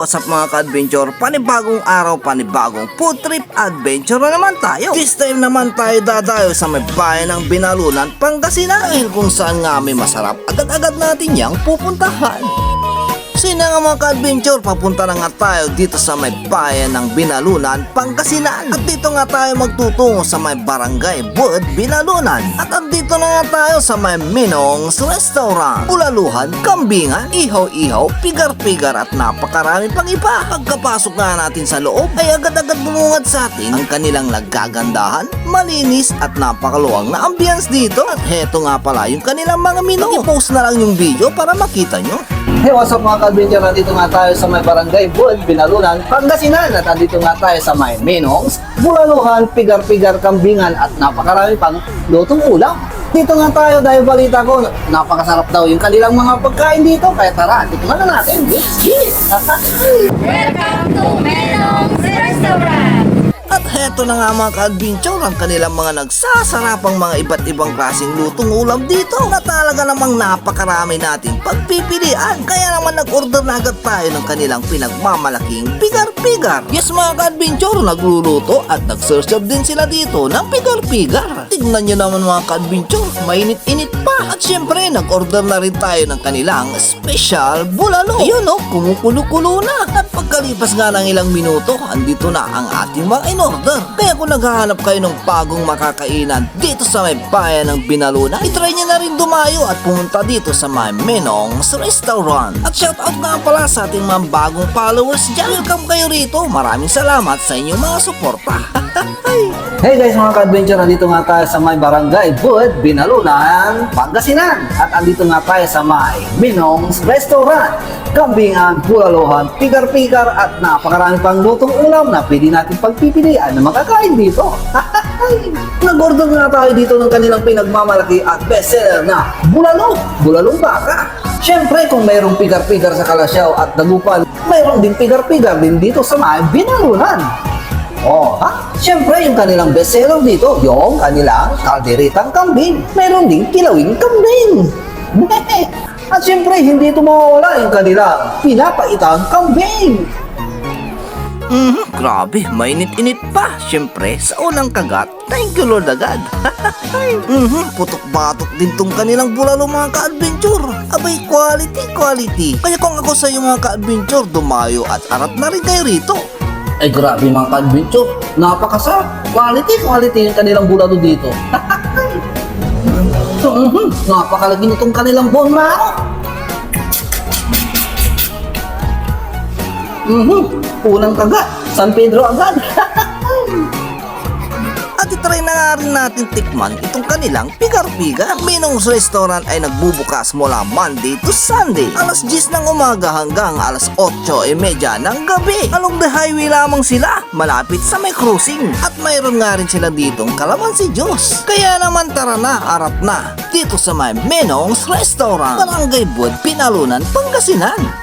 What's up mga ka-adventure? Panibagong araw, panibagong food trip adventure na naman tayo. This time naman tayo dadayo sa may bayan ng Binalunan, Pangasinan, dahil kung saan nga may masarap agad-agad natin yang pupuntahan. Sina nga mga ka-adventure, papunta na nga tayo dito sa may bayan ng Binalunan, Pangasinan. At dito nga tayo magtutungo sa may barangay Bud, Binalunan. At andito na nga tayo sa may Minong's Restaurant. Bulaluhan, kambingan, ihaw-ihaw, pigar-pigar at napakarami pang iba. Pagkapasok nga natin sa loob ay agad-agad bumungad sa atin ang kanilang nagkagandahan, malinis at napakaluwang na ambience dito. At heto nga pala yung kanilang mga menu. I-post na lang yung video para makita nyo. Hey, what's up mga ka-adventure? Nandito nga tayo sa may barangay Bud, Binalunan, Pangasinan. At nandito nga tayo sa may Minong's, Bulaluhan, pigar-pigar, kambingan at napakarami pang lutong ulam. Dito nga tayo dahil balita ko, napakasarap daw yung kanilang mga pagkain dito. Kaya tara, tikman na natin. Let's get it! Welcome to Menong's Restaurant! At heto na nga mga ka-adventure ang kanilang mga nagsasarapang mga iba't ibang klaseng lutong ulam dito na talaga namang napakarami nating pagpipilian. Kaya naman nag-order na agad tayo ng kanilang pinagmamalaking pigar-pigar. Yes mga ka-adventure, nagluluto at nag-serve din sila dito ng pigar-pigar. Tignan nyo naman mga ka-adventure, mainit-init pa. At syempre nag-order na rin tayo ng kanilang special bulalo. Ayun o, kumukulo-kulo na. At pagkalipas nga ng ilang minuto, andito na ang ating mga order. Kaya kung naghahanap kayo ng bagong makakainan dito sa may bayan ng Binalunan, itry nyo na rin dumayo at pumunta dito sa may Minong's Restaurant. At shoutout nga pala sa ating mga bagong followers dyan. Welcome kayo rito. Maraming salamat sa inyong mga suporta. Hey guys mga ka-adventure, nandito nga tayo sa may barangay Bud, Binalunan, Pangasinan. At andito nga tayo sa may Minong's Restaurant. Kambingan, bulaluhan, pigar-pigar at napakarami pang lutong ulam na pwede natin pagpipilian na makakain dito. Nag-order nga tayo dito ng kanilang pinagmamalaki at bestseller na bulalong baka. Siyempre kung mayroong pigar-pigar sa Kalasyaw at Dagupan, mayroong din pigar-pigar din dito sa may Binalunan. Siyempre yung kanilang bestseller dito, yung kanilang kalderitang kambing. Mayroon din kilawing kambing. At siyempre, hindi ito mawawala yung kanilang pinapaitang kambing. Grabe, mainit-init pa. Siyempre, sa unang kagat, thank you Lord agad. Putok-batok din tong kanilang bulalo mga ka-adventure. Abay, quality. Kaya kung ako sa iyo mga ka-adventure, dumayo at arat na rin kayo rito. Ay grabe mga ka-adventure, napakasarap. Quality yung kanilang bulalo dito. Napakalagi nitong kanilang bone marrow. Unang kagat, San Pedro agad. At itry na nga rin natin tikman itong kanilang pigar-pigar. Minong's Restaurant ay nagbubukas mula Monday to Sunday, alas 10 ng umaga hanggang alas 8:30 ng gabi. Along the highway lamang sila, malapit sa may cruising. At mayroon nga rin sila ditong kalamansi juice. Kaya naman tara na, arat na dito sa may Minong's Restaurant, Barangay Bud, Binalunan, Pangasinan.